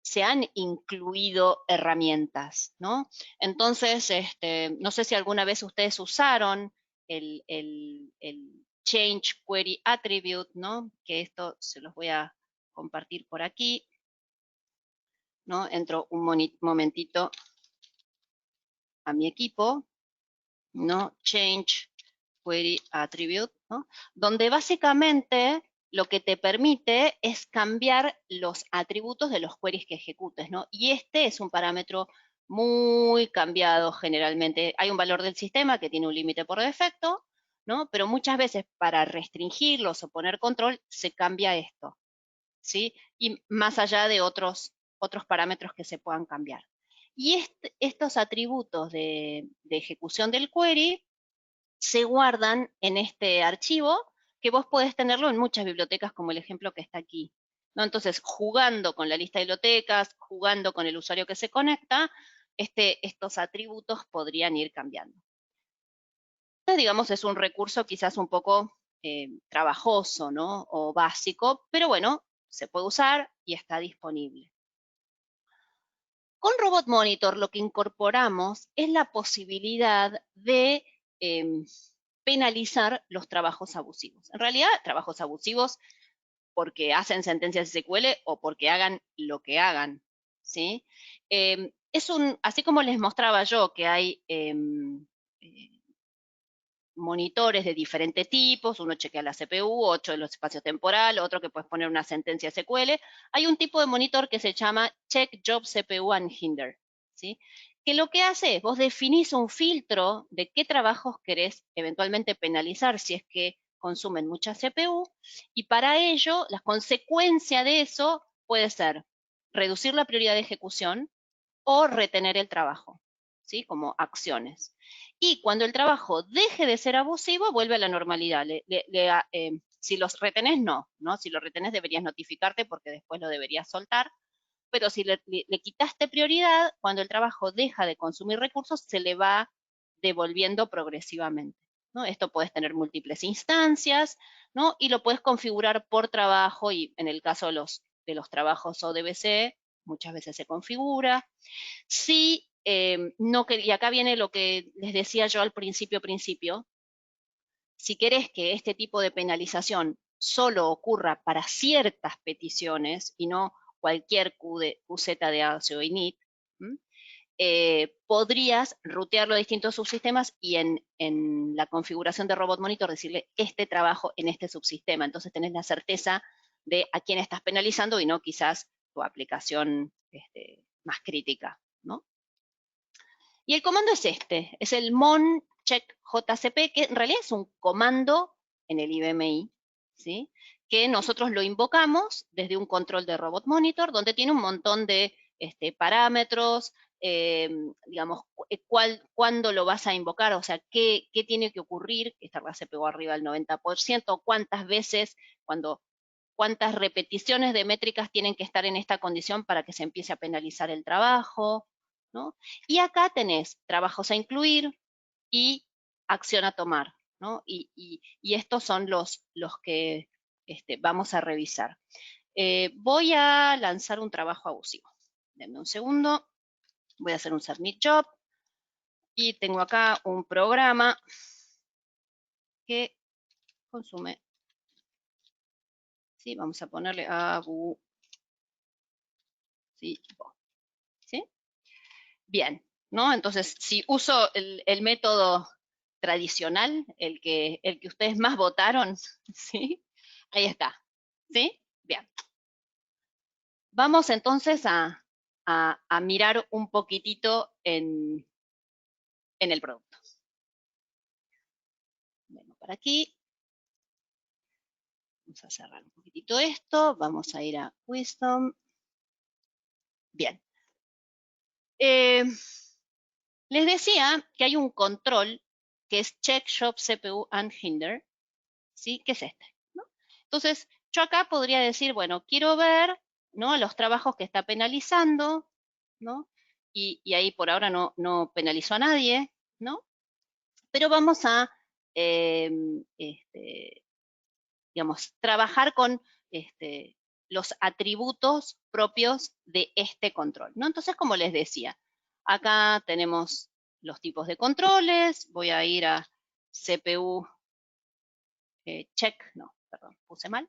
se han incluido herramientas, ¿no? Entonces, no sé si alguna vez ustedes usaron el Change Query Attribute, ¿no? Que esto se los voy a compartir por aquí, ¿no? Entro un momentito a mi equipo, ¿no? Change Query Attribute, ¿no? Donde básicamente lo que te permite es cambiar los atributos de los queries que ejecutes, ¿no? Y este es un parámetro muy cambiado generalmente. Hay un valor del sistema que tiene un límite por defecto, ¿no? Pero muchas veces para restringirlos o poner control se cambia esto, ¿sí? Y más allá de otros parámetros que se puedan cambiar. Y estos atributos de ejecución del query se guardan en este archivo que vos podés tenerlo en muchas bibliotecas, como el ejemplo que está aquí, ¿no? Entonces, jugando con la lista de bibliotecas, jugando con el usuario que se conecta, estos atributos podrían ir cambiando. Entonces, digamos, es un recurso quizás un poco trabajoso, ¿no? O básico, pero bueno, se puede usar y está disponible. Con Robot Monitor lo que incorporamos es la posibilidad de penalizar los trabajos abusivos. En realidad, trabajos abusivos porque hacen sentencias SQL o porque hagan lo que hagan, ¿sí? Así como les mostraba yo que hay monitores de diferentes tipos, uno chequea la CPU, otro los espacios temporal, otro que puedes poner una sentencia SQL. Hay un tipo de monitor que se llama Check Job CPU and Hinder, ¿sí? Que lo que hace es, vos definís un filtro de qué trabajos querés eventualmente penalizar si es que consumen mucha CPU, y para ello, la consecuencia de eso puede ser reducir la prioridad de ejecución o retener el trabajo, ¿sí? Como acciones. Y cuando el trabajo deje de ser abusivo, vuelve a la normalidad. Si los retenés, no. Si lo retenés, deberías notificarte porque después lo deberías soltar. Pero si le quitaste prioridad, cuando el trabajo deja de consumir recursos, se le va devolviendo progresivamente, ¿no? Esto puedes tener múltiples instancias, ¿no? Y lo puedes configurar por trabajo y en el caso de los trabajos ODBC, muchas veces se configura. Sí, no, y acá viene lo que les decía yo al principio, si querés que este tipo de penalización solo ocurra para ciertas peticiones y no cualquier QZ de ASIO o init, podrías rutearlo a distintos subsistemas y en la configuración de Robot Monitor decirle este trabajo en este subsistema. Entonces tenés la certeza de a quién estás penalizando y no quizás tu aplicación más crítica, ¿no? Y el comando es es el mon check JCP, que en realidad es un comando en el IBMI, ¿sí? Que nosotros lo invocamos desde un control de Robot Monitor, donde tiene un montón de parámetros, digamos, cuándo lo vas a invocar, o sea, qué tiene que ocurrir, que esta la CPU arriba del 90%, cuántas veces, cuántas repeticiones de métricas tienen que estar en esta condición para que se empiece a penalizar el trabajo, ¿no? Y acá tenés trabajos a incluir y acción a tomar, ¿no? Y estos son los que vamos a revisar. Voy a lanzar un trabajo abusivo. Denme un segundo. Voy a hacer un submit job. Y tengo acá un programa que consume. Sí, vamos a ponerle abusivo. ¿Sí? Bien, ¿no? Entonces, si uso el método tradicional, el que ustedes más votaron, ¿sí? Ahí está, ¿sí? Bien. Vamos entonces a mirar un poquitito en el producto. Vengo para aquí. Vamos a cerrar un poquitito esto. Vamos a ir a Wisdom. Bien. Les decía que hay un control que es Check Job CPU and Hinder, ¿sí? Que es este, ¿no? Entonces, yo acá podría decir, bueno, quiero ver, ¿no? Los trabajos que está penalizando, ¿no? Y ahí por ahora no penalizó a nadie, ¿no? Pero vamos a, digamos, trabajar con los atributos propios de este control, ¿no? Entonces, como les decía, acá tenemos los tipos de controles, voy a ir a CPU check, no, perdón, puse mal.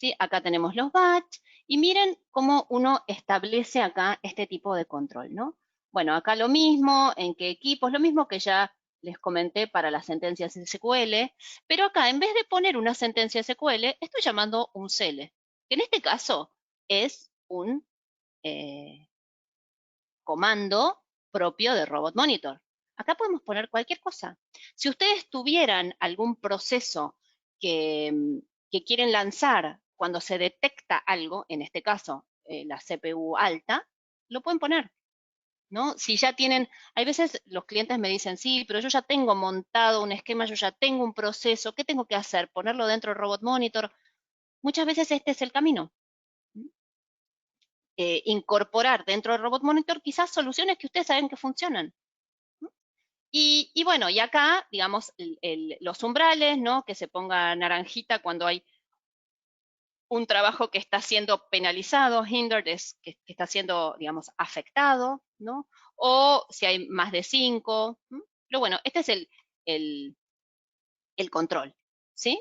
¿Sí? Acá tenemos los batch y miren cómo uno establece acá este tipo de control, ¿no? Bueno, acá lo mismo, en qué equipos, lo mismo que ya les comenté para las sentencias SQL, pero acá en vez de poner una sentencia SQL, estoy llamando un CL, que en este caso es un comando propio de Robot Monitor. Acá podemos poner cualquier cosa. Si ustedes tuvieran algún proceso que quieren lanzar cuando se detecta algo, en este caso la CPU alta, lo pueden poner, ¿no? Si ya tienen, hay veces los clientes me dicen, sí, pero yo ya tengo montado un esquema, yo ya tengo un proceso, ¿qué tengo que hacer? ¿Ponerlo dentro del Robot Monitor? Muchas veces este es el camino. Incorporar dentro del Robot Monitor quizás soluciones que ustedes saben que funcionan. Y bueno, y acá, digamos, los umbrales, ¿no? Que se ponga naranjita cuando hay un trabajo que está siendo penalizado, hindered es que está siendo, digamos, afectado, ¿no? O si hay más de 5. Pero bueno, este es el control, ¿sí?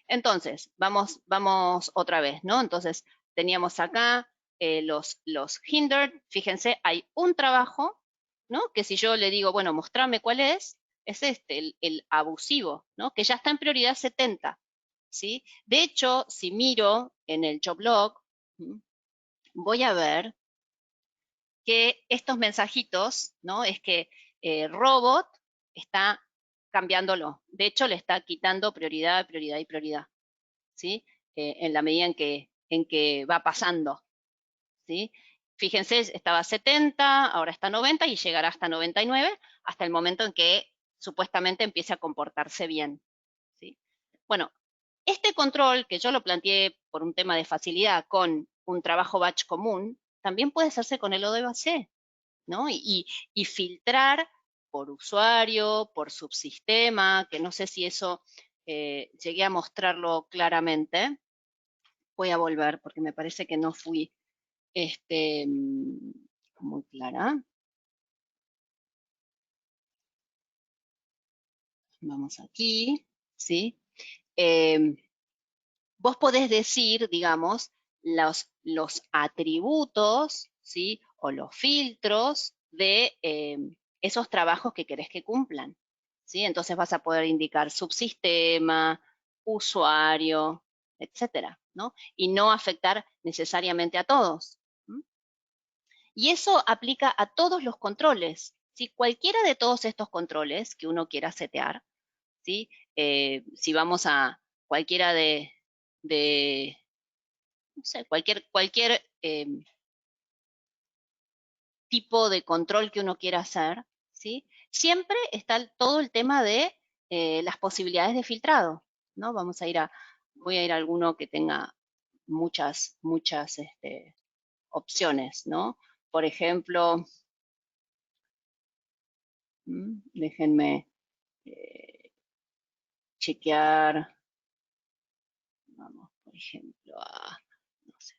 Entonces, vamos otra vez, ¿no? Entonces, teníamos acá los hindered, fíjense, hay un trabajo, ¿no? Que si yo le digo, bueno, mostrame cuál es este, el abusivo, ¿no? Que ya está en prioridad 70, ¿sí? De hecho, si miro en el job log, voy a ver que estos mensajitos, ¿no? Es que robot está cambiándolo. De hecho, le está quitando prioridad, prioridad y prioridad, ¿sí? En la medida en que va pasando, ¿sí? Fíjense, estaba 70, ahora está 90 y llegará hasta 99 hasta el momento en que supuestamente empiece a comportarse bien, ¿sí? Bueno, este control, que yo lo planteé por un tema de facilidad con un trabajo batch común, también puede hacerse con el ODBC, ¿no? Y filtrar por usuario, por subsistema, que no sé si eso llegué a mostrarlo claramente. Voy a volver porque me parece que no fui muy clara. Vamos aquí, ¿sí? Vos podés decir, digamos, los atributos, ¿sí? O los filtros de esos trabajos que querés que cumplan, ¿sí? Entonces vas a poder indicar subsistema, usuario, etcétera, ¿no? Y no afectar necesariamente a todos. Y eso aplica a todos los controles. ¿Sí? Cualquiera de todos estos controles que uno quiera setear, ¿sí? Si vamos a cualquiera de no sé, cualquier tipo de control que uno quiera hacer, ¿sí? Siempre está todo el tema de las posibilidades de filtrado, ¿no? Voy a ir a alguno que tenga muchas opciones, ¿no? Por ejemplo, déjenme chequear, vamos, por ejemplo, no sé,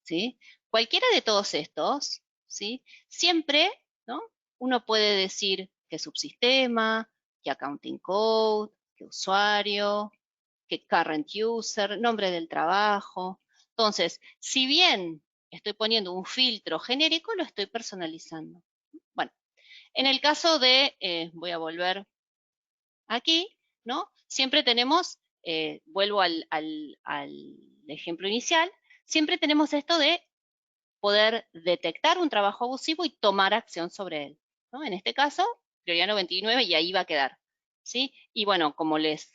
¿sí? Cualquiera de todos estos, ¿sí? Siempre, ¿no? Uno puede decir que subsistema, que accounting code, que usuario, que current user, nombre del trabajo. Entonces, si bien estoy poniendo un filtro genérico, lo estoy personalizando. Bueno, en el caso de, voy a volver aquí, ¿no? Siempre tenemos, vuelvo al ejemplo inicial, siempre tenemos esto de poder detectar un trabajo abusivo y tomar acción sobre él, ¿no? En este caso, prioridad 99 y ahí va a quedar, ¿sí? Y bueno, como les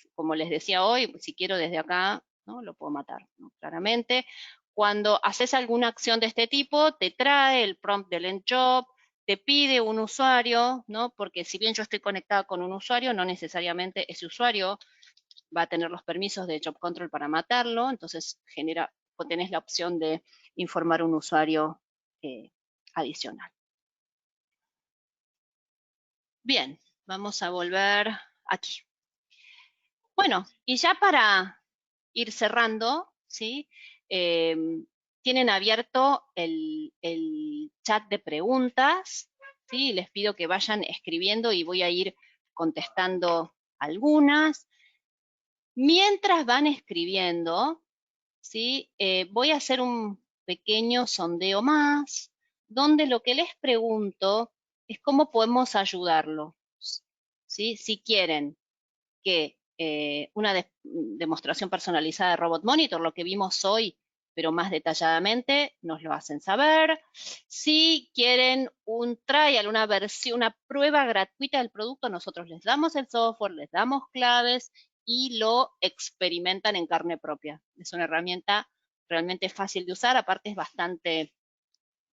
decía hoy, si quiero desde acá, ¿no? Lo puedo matar, ¿no? Claramente. Cuando haces alguna acción de este tipo, te trae el prompt del end job, te pide un usuario, ¿no? Porque si bien yo estoy conectada con un usuario, no necesariamente ese usuario va a tener los permisos de job control para matarlo, entonces tenés la opción de informar un usuario adicional. Bien, vamos a volver aquí. Bueno, y ya para ir cerrando, ¿sí? Tienen abierto el chat de preguntas, ¿sí? Les pido que vayan escribiendo y voy a ir contestando algunas. Mientras van escribiendo, ¿sí? Voy a hacer un pequeño sondeo más, donde lo que les pregunto es cómo podemos ayudarlos, ¿sí? Si quieren que una demostración personalizada de Robot Monitor, lo que vimos hoy, pero más detalladamente, nos lo hacen saber. Si quieren un trial, una versión, una prueba gratuita del producto, nosotros les damos el software, les damos claves y lo experimentan en carne propia. Es una herramienta realmente fácil de usar, aparte es bastante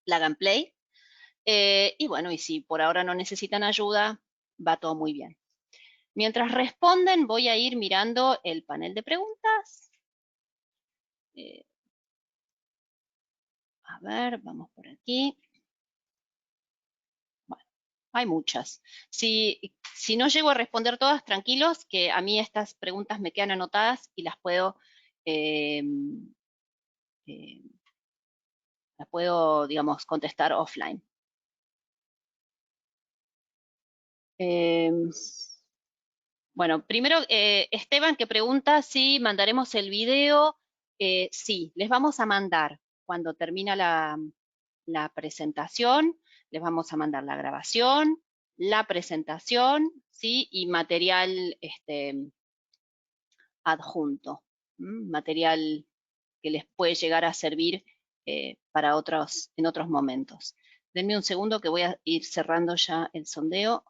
plug and play. Y bueno, y si por ahora no necesitan ayuda, va todo muy bien. Mientras responden, voy a ir mirando el panel de preguntas. A ver, vamos por aquí. Bueno, hay muchas. Si no llego a responder todas, tranquilos, que a mí estas preguntas me quedan anotadas y eh, eh, las puedo, digamos, contestar offline. Bueno, primero Esteban que pregunta si mandaremos el video. Sí, les vamos a mandar cuando termina la presentación, les vamos a mandar la grabación, la presentación, ¿sí? Y material adjunto, material que les puede llegar a servir en otros momentos. Denme un segundo que voy a ir cerrando ya el sondeo,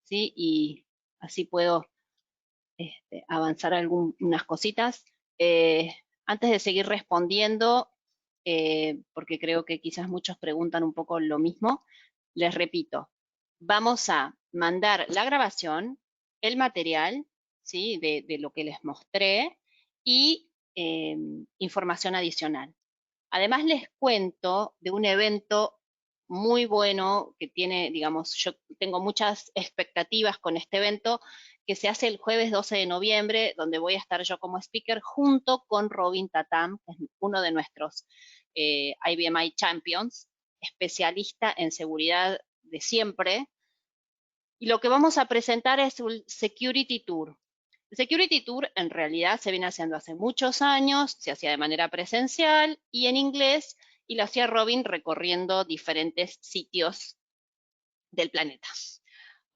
¿sí? Y así puedo avanzar algunas cositas. Antes de seguir respondiendo, porque creo que quizás muchos preguntan un poco lo mismo, les repito, vamos a mandar la grabación, el material, ¿sí? de lo que les mostré y información adicional. Además les cuento de un evento muy bueno que tiene, digamos, yo tengo muchas expectativas con este evento que se hace el jueves 12 de noviembre, donde voy a estar yo como speaker junto con Robin Tatam, que es uno de nuestros IBMI Champions, especialista en seguridad de siempre. Y lo que vamos a presentar es un Security Tour. El Security Tour en realidad se viene haciendo hace muchos años, se hacía de manera presencial y en inglés, y lo hacía Robin recorriendo diferentes sitios del planeta.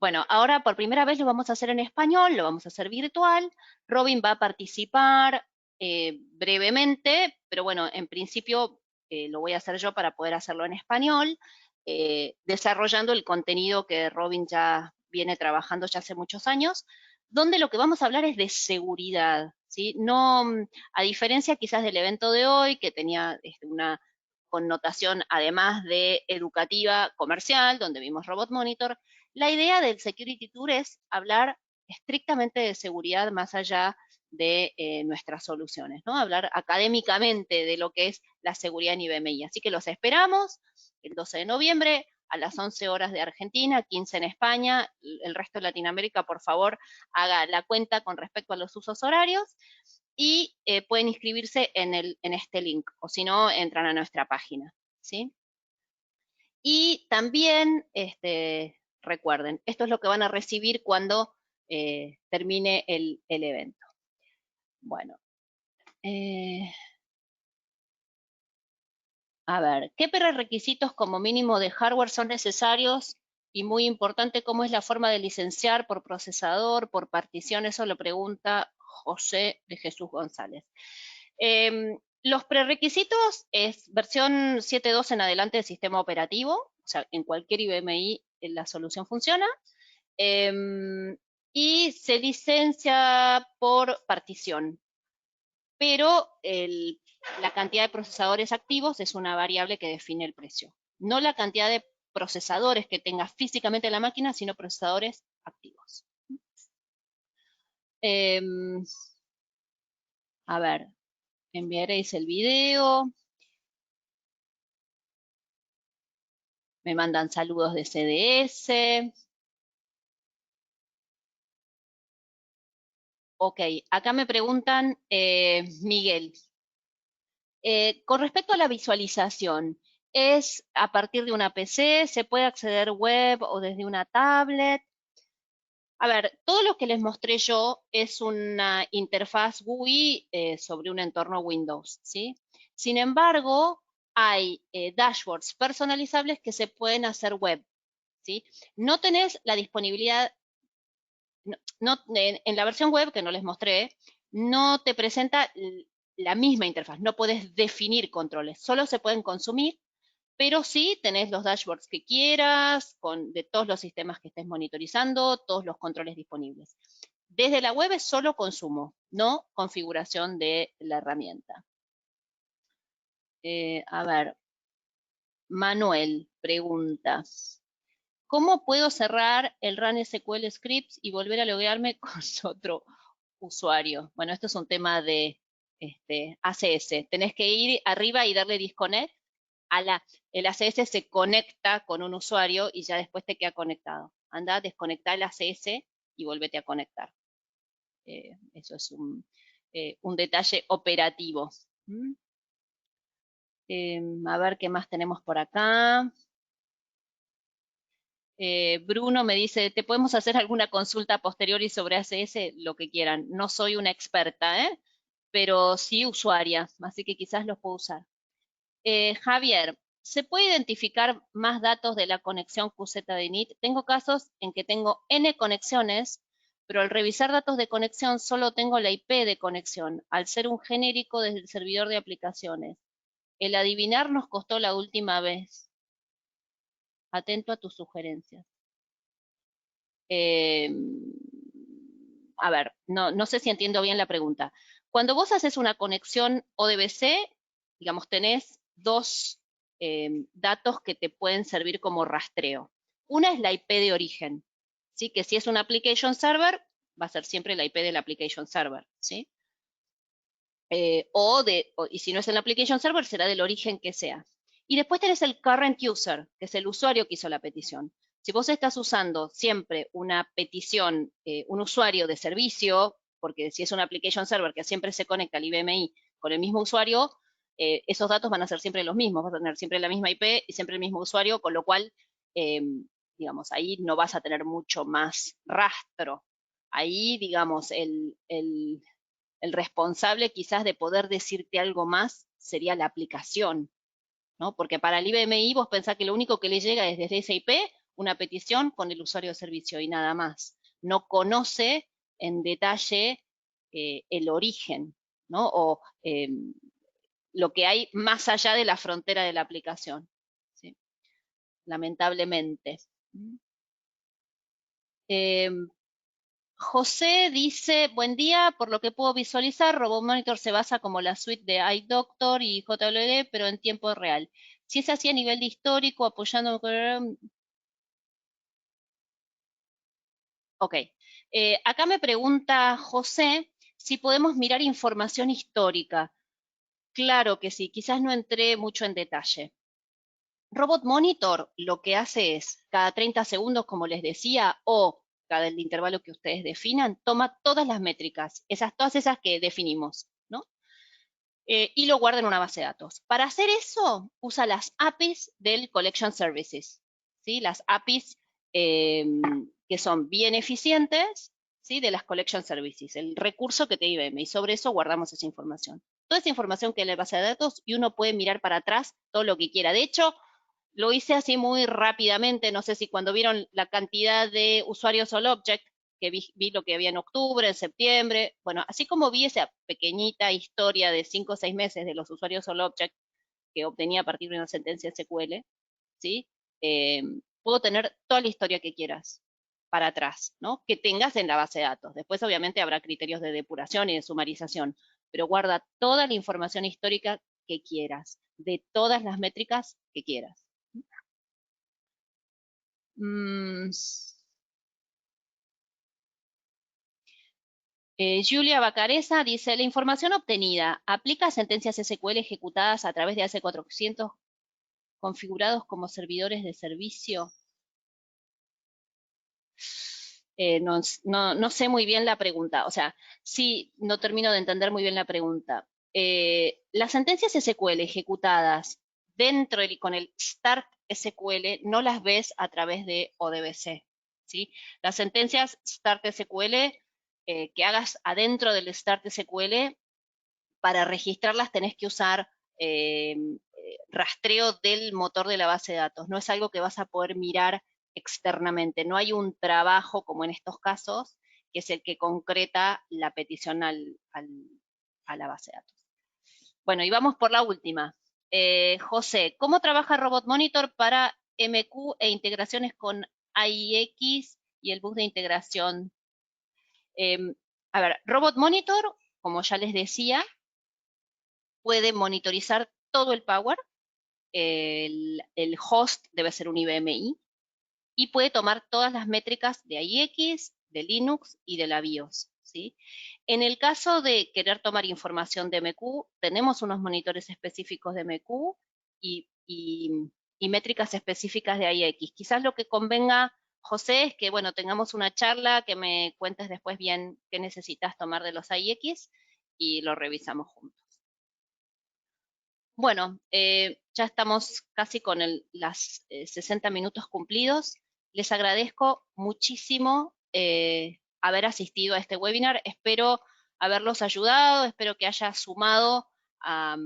Bueno, ahora por primera vez lo vamos a hacer en español, lo vamos a hacer virtual. Robin va a participar brevemente, pero bueno, en principio lo voy a hacer yo para poder hacerlo en español, desarrollando el contenido que Robin ya viene trabajando ya hace muchos años, donde lo que vamos a hablar es de seguridad, ¿sí? No, a diferencia quizás del evento de hoy, que tenía una connotación además de educativa comercial, donde vimos Robot Monitor, la idea del Security Tour es hablar estrictamente de seguridad más allá de nuestras soluciones, ¿no? Hablar académicamente de lo que es la seguridad en IBMI. Así que los esperamos el 12 de noviembre a las 11 horas de Argentina, 15 en España, el resto de Latinoamérica, por favor, haga la cuenta con respecto a los usos horarios y pueden inscribirse en este link, o si no, entran a nuestra página, ¿sí? Y también, recuerden, esto es lo que van a recibir cuando termine el evento. Bueno, a ver, ¿qué prerequisitos como mínimo de hardware son necesarios? Y muy importante, ¿cómo es la forma de licenciar por procesador, por partición? Eso lo pregunta José de Jesús González. Los prerequisitos es versión 7.2 en adelante del sistema operativo, o sea, en cualquier IBMI la solución funciona, y se licencia por partición, pero la cantidad de procesadores activos es una variable que define el precio, no la cantidad de procesadores que tenga físicamente la máquina, sino procesadores activos. A ver, enviaréis el video. Me mandan saludos de CDS. Ok, acá me preguntan, Miguel, con respecto a la visualización, ¿es a partir de una PC? ¿Se puede acceder web o desde una tablet? A ver, todo lo que les mostré yo es una interfaz GUI sobre un entorno Windows, ¿sí? Sin embargo, hay dashboards personalizables que se pueden hacer web, ¿sí? No tenés la disponibilidad, en la versión web que no les mostré, no te presenta la misma interfaz, no puedes definir controles, solo se pueden consumir, pero sí tenés los dashboards que quieras, de todos los sistemas que estés monitorizando, todos los controles disponibles. Desde la web es solo consumo, no configuración de la herramienta. A ver, Manuel pregunta, ¿cómo puedo cerrar el Run SQL Scripts y volver a loguearme con otro usuario? Bueno, esto es un tema de ACS. Tenés que ir arriba y darle disconnect. El ACS se conecta con un usuario y ya después te queda conectado. Anda, desconecta el ACS y volvete a conectar. Eso es un detalle operativo. A ver qué más tenemos por acá. Bruno me dice, ¿te podemos hacer alguna consulta posteriori sobre ACS? Lo que quieran. No soy una experta, pero sí usuaria, así que quizás los puedo usar. Javier, ¿se puede identificar más datos de la conexión QZ de NIT? Tengo casos en que tengo N conexiones, pero al revisar datos de conexión solo tengo la IP de conexión, al ser un genérico desde el servidor de aplicaciones. El adivinar nos costó la última vez. Atento a tus sugerencias. A ver, no sé si entiendo bien la pregunta. Cuando vos haces una conexión ODBC, digamos, tenés dos datos que te pueden servir como rastreo. Una es la IP de origen, ¿sí? Que si es un application server, va a ser siempre la IP del application server, ¿sí? Y si no es el application server, será del origen que sea. Y después tenés el current user, que es el usuario que hizo la petición. Si vos estás usando siempre una petición, un usuario de servicio, porque si es un application server que siempre se conecta al IBMI con el mismo usuario, esos datos van a ser siempre los mismos, vas a tener siempre la misma IP y siempre el mismo usuario, con lo cual, digamos, ahí no vas a tener mucho más rastro. Ahí, digamos, el responsable quizás de poder decirte algo más sería la aplicación, ¿no? Porque para el IBMI vos pensás que lo único que le llega es desde esa IP una petición con el usuario de servicio y nada más. No conoce en detalle el origen, ¿no? O lo que hay más allá de la frontera de la aplicación, ¿sí? Lamentablemente. José dice, buen día, por lo que puedo visualizar, Robot Monitor se basa como la suite de iDoctor y JWD, pero en tiempo real. Si es así a nivel de histórico, apoyando... Ok. Acá me pregunta José si podemos mirar información histórica. Claro que sí, quizás no entré mucho en detalle. Robot Monitor lo que hace es, cada 30 segundos, como les decía, o cada el intervalo que ustedes definan, toma todas las métricas, todas esas que definimos, ¿no? Y lo guarda en una base de datos. Para hacer eso, usa las APIs del Collection Services, ¿sí? Las APIs que son bien eficientes, ¿sí? De las Collection Services, el recurso que te IBM, y sobre eso guardamos esa información. Toda esa información que en la base de datos y uno puede mirar para atrás todo lo que quiera. De hecho, lo hice así muy rápidamente, no sé si cuando vieron la cantidad de usuarios All Object, que vi lo que había en octubre, en septiembre, bueno, así como vi esa pequeñita historia de 5 o 6 meses de los usuarios All Object que obtenía a partir de una sentencia SQL, ¿sí? Puedo tener toda la historia que quieras para atrás, ¿no? Que tengas en la base de datos. Después, obviamente, habrá criterios de depuración y de sumarización, pero guarda toda la información histórica que quieras, de todas las métricas que quieras. Julia Bacareza dice, la información obtenida aplica a sentencias SQL ejecutadas a través de AC400 configurados como servidores de servicio. No sé muy bien la pregunta, o sea, sí, no termino de entender muy bien la pregunta. Las sentencias SQL ejecutadas dentro con el Start SQL no las ves a través de ODBC, ¿sí? Las sentencias Start SQL que hagas adentro del Start SQL, para registrarlas tenés que usar rastreo del motor de la base de datos. No es algo que vas a poder mirar externamente. No hay un trabajo como en estos casos, que es el que concreta la petición a la base de datos. Bueno, y vamos por la última. José, ¿cómo trabaja Robot Monitor para MQ e integraciones con AIX y el bus de integración? A ver, Robot Monitor, como ya les decía, puede monitorizar todo el power, el host debe ser un IBMI, y puede tomar todas las métricas de AIX, de Linux y de la BIOS, ¿sí? En el caso de querer tomar información de MQ, tenemos unos monitores específicos de MQ y métricas específicas de AIX. Quizás lo que convenga, José, es que, bueno, tengamos una charla, que me cuentes después bien qué necesitas tomar de los AIX y lo revisamos juntos. Bueno, ya estamos casi con las 60 minutos cumplidos. Les agradezco muchísimo haber asistido a este webinar. Espero haberlos ayudado, espero que haya sumado a,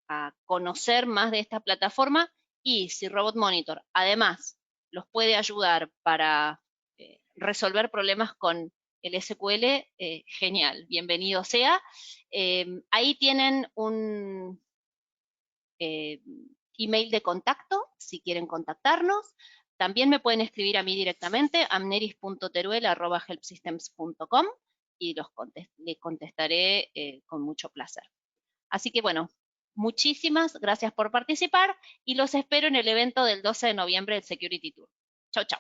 a conocer más de esta plataforma, y si Robot Monitor además los puede ayudar para resolver problemas con el SQL, genial, bienvenido sea. Ahí tienen un email de contacto si quieren contactarnos. También me pueden escribir a mí directamente, amneris.teruel@helpsystems.com, y les contestaré con mucho placer. Así que bueno, muchísimas gracias por participar y los espero en el evento del 12 de noviembre del Security Tour. Chau, chau.